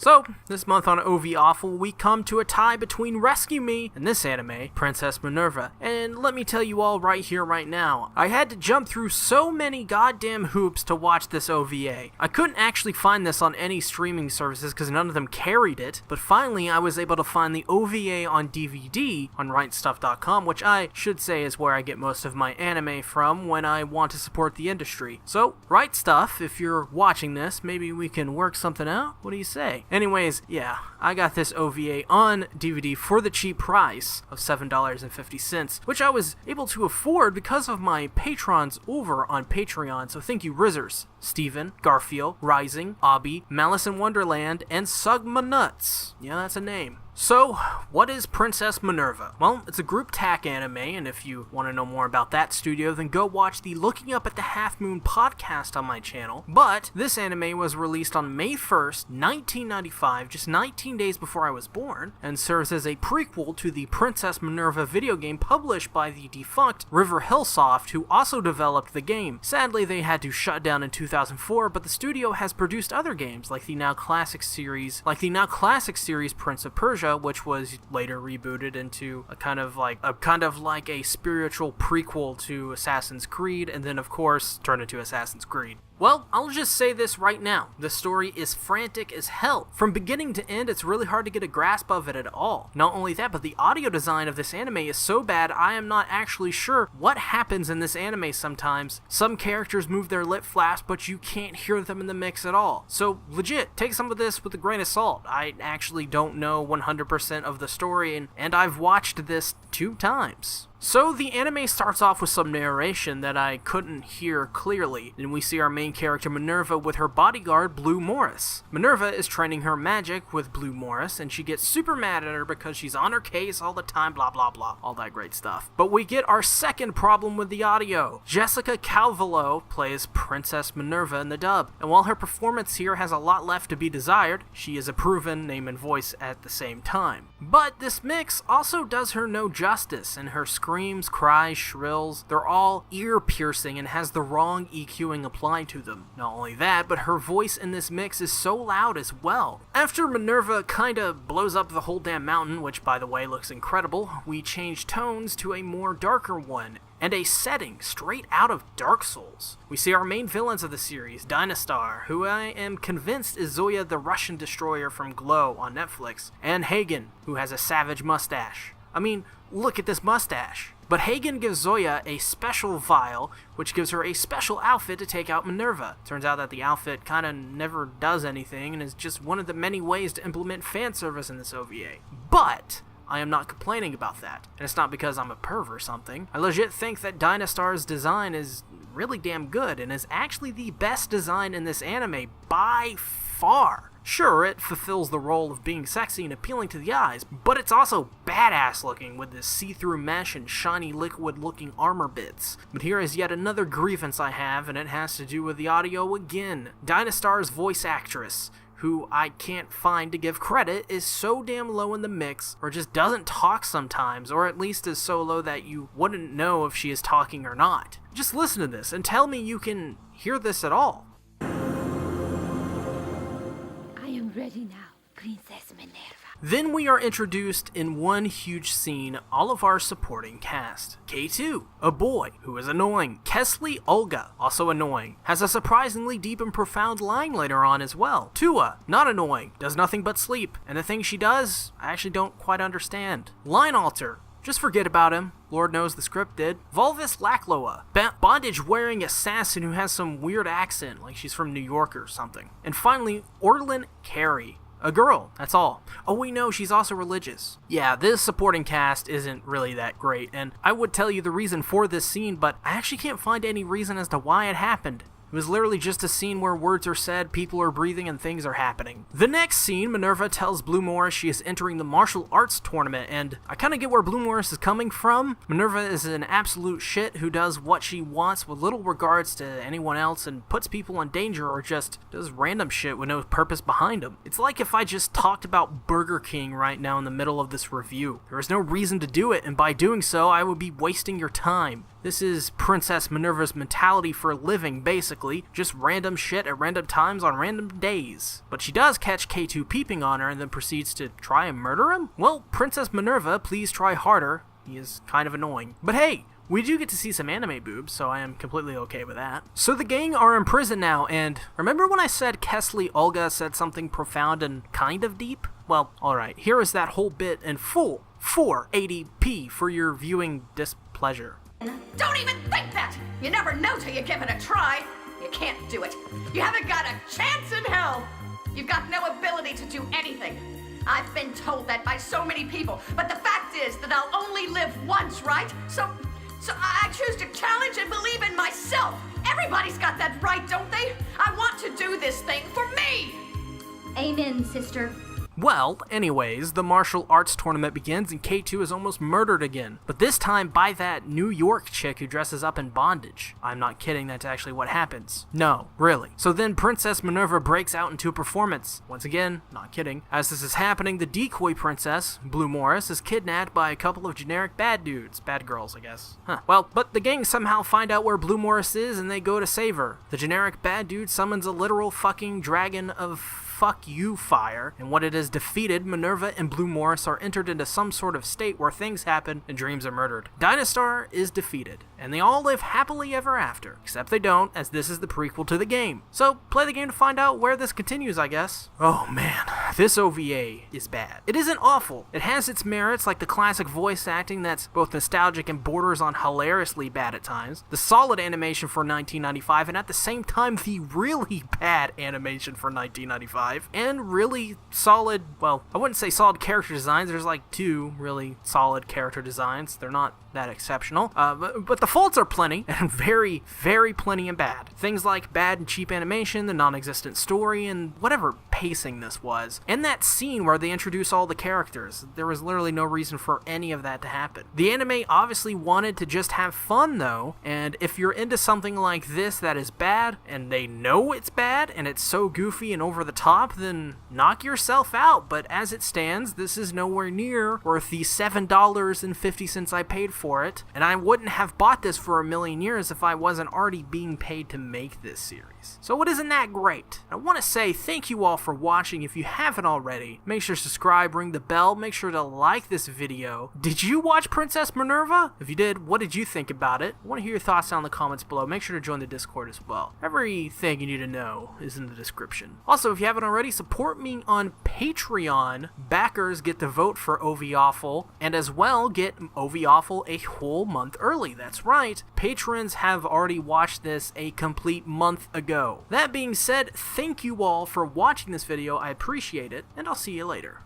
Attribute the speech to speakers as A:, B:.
A: So, this month on OVAwful, we come to a tie between Rescue Me and this anime, Princess Minerva. And let me tell you all right here, right now, I had to jump through so many goddamn hoops to watch this OVA. I couldn't actually find this on any streaming services because none of them carried it, but finally I was able to find the OVA on DVD on rightstuff.com, which I should say is where I get most of my anime from when I want to support the industry. So, Right Stuff, if you're watching this, maybe we can work something out? What do you say? Anyways, yeah, I got this OVA on DVD for the cheap price of $7.50, which I was able to afford because of my patrons over on Patreon, so thank you Rizzers, Steven, Garfield, Rising, Obby, Malice in Wonderland, and Sugma Nuts. Yeah, that's a name. So, what is Princess Minerva? Well, it's a group TAC anime, and if you want to know more about that studio, then go watch the Looking Up at the Half Moon podcast on my channel. But this anime was released on May 1st, 1995, just 19 days before I was born, and serves as a prequel to the Princess Minerva video game published by the defunct River Hillsoft, who also developed the game. Sadly, they had to shut down in 2004, but the studio has produced other games, like the now classic series Prince of Persia, which was later rebooted into a kind of like a spiritual prequel to Assassin's Creed, and then of course turned into Assassin's Creed. Well, I'll just say this right now. The story is frantic as hell. From beginning to end, it's really hard to get a grasp of it at all. Not only that, but the audio design of this anime is so bad, I am not actually sure what happens in this anime sometimes. Some characters move their lip flaps, but you can't hear them in the mix at all. So, legit, take some of this with a grain of salt. I actually don't know 100% of the story, and I've watched this 2 times. So the anime starts off with some narration that I couldn't hear clearly. Then we see our main character Minerva with her bodyguard Blue Morris. Minerva is training her magic with Blue Morris, and she gets super mad at her because she's on her case all the time, blah blah blah, all that great stuff. But we get our second problem with the audio. Jessica Calvillo plays Princess Minerva in the dub, and while her performance here has a lot left to be desired, she is a proven name and voice at the same time. But this mix also does her no justice, and her screams, cries, shrills, they're all ear-piercing and has the wrong EQing applied to them. Not only that, but her voice in this mix is so loud as well. After Minerva kinda blows up the whole damn mountain, which by the way looks incredible, we change tones to a more darker one, and a setting straight out of Dark Souls. We see our main villains of the series, Dynastar, who I am convinced is Zoya the Russian destroyer from Glow on Netflix, and Hagen, who has a savage mustache. I mean, look at this mustache. But Hagen gives Zoya a special vial, which gives her a special outfit to take out Minerva. Turns out that the outfit kinda never does anything and is just one of the many ways to implement fan service in this OVA. But I am not complaining about that, and it's not because I'm a perv or something. I legit think that Dynastar's design is really damn good and is actually the best design in this anime by far. Sure, it fulfills the role of being sexy and appealing to the eyes, but it's also badass looking with this see-through mesh and shiny liquid-looking armor bits. But here is yet another grievance I have, and it has to do with the audio again. Dynastar's voice actress, who I can't find to give credit, is so damn low in the mix, or just doesn't talk sometimes, or at least is so low that you wouldn't know if she is talking or not. Just listen to this and tell me you can hear this at all.
B: Ready now, Princess Minerva.
A: Then we are introduced in one huge scene, all of our supporting cast. K2, a boy who is annoying. Kesley Olga, also annoying. Has a surprisingly deep and profound line later on as well. Tua, not annoying, does nothing but sleep, and the things she does, I actually don't quite understand. Line Alter, just forget about him. Lord knows the script did. Volvis Lackloa, bondage-wearing assassin who has some weird accent, like she's from New York or something. And finally, Orlin Carey, a girl, that's all. Oh, we know she's also religious. Yeah, this supporting cast isn't really that great, and I would tell you the reason for this scene, but I actually can't find any reason as to why it happened. It was literally just a scene where words are said, people are breathing, and things are happening. The next scene, Minerva tells Blue Morris she is entering the martial arts tournament, and I kinda get where Blue Morris is coming from. Minerva is an absolute shit who does what she wants with little regards to anyone else and puts people in danger or just does random shit with no purpose behind them. It's like if I just talked about Burger King right now in the middle of this review. There is no reason to do it, and by doing so, I would be wasting your time. This is Princess Minerva's mentality for a living, basically. Just random shit at random times on random days. But she does catch K2 peeping on her and then proceeds to try and murder him? Well, Princess Minerva, please try harder. He is kind of annoying. But hey, we do get to see some anime boobs, so I am completely okay with that. So the gang are in prison now, and remember when I said Kesley Olga said something profound and kind of deep? Well, alright, here is that whole bit in full 480p for your viewing displeasure.
C: Don't even think that! You never know till you give it a try. You can't do it. You haven't got a chance in hell. You've got no ability to do anything. I've been told that by so many people, but the fact is that I'll only live once, right? So I choose to challenge and believe in myself. Everybody's got that right, don't they? I want to do this thing for me.
B: Amen, sister.
A: Well, anyways, the martial arts tournament begins and K2 is almost murdered again. But this time by that New York chick who dresses up in bondage. I'm not kidding, that's actually what happens. No, really. So then Princess Minerva breaks out into a performance. Once again, not kidding. As this is happening, the decoy princess, Blue Morris, is kidnapped by a couple of generic bad dudes. Bad girls, I guess. Well, but the gang somehow find out where Blue Morris is and they go to save her. The generic bad dude summons a literal fucking dragon of fuck you fire, and when it is defeated, Minerva and Blue Morris are entered into some sort of state where things happen and dreams are murdered. Dynastar is defeated, and they all live happily ever after, except they don't, as this is the prequel to the game. So, play the game to find out where this continues, I guess. Oh man, this OVA is bad. It isn't awful. It has its merits, like the classic voice acting that's both nostalgic and borders on hilariously bad at times, the solid animation for 1995, and at the same time, the really bad animation for 1995. And really solid, well, I wouldn't say solid character designs. There's like 2 really solid character designs. They're not that exceptional. But the faults are plenty, and very, very plenty and bad. Things like bad and cheap animation, the non-existent story, and whatever pacing this was. And that scene where they introduce all the characters, there was literally no reason for any of that to happen. The anime obviously wanted to just have fun though, and if you're into something like this that is bad, and they know it's bad, and it's so goofy and over the top, then knock yourself out. But as it stands, this is nowhere near worth the $7.50 I paid for it, and I wouldn't have bought this for a million years if I wasn't already being paid to make this series. So it isn't that great. I want to say thank you all for watching. If you haven't already, make sure to subscribe, ring the bell, make sure to like this video. Did you watch Princess Minerva? If you did, what did you think about it? I want to hear your thoughts down in the comments below. Make sure to join the Discord as well. Everything you need to know is in the description. Also, if you haven't already, support me on Patreon. Backers get to vote for OVAwful, and as well get OVAwful a whole month early. That's right. Patrons have already watched this a complete month ago. That being said, thank you all for watching this video. I appreciate it, and I'll see you later.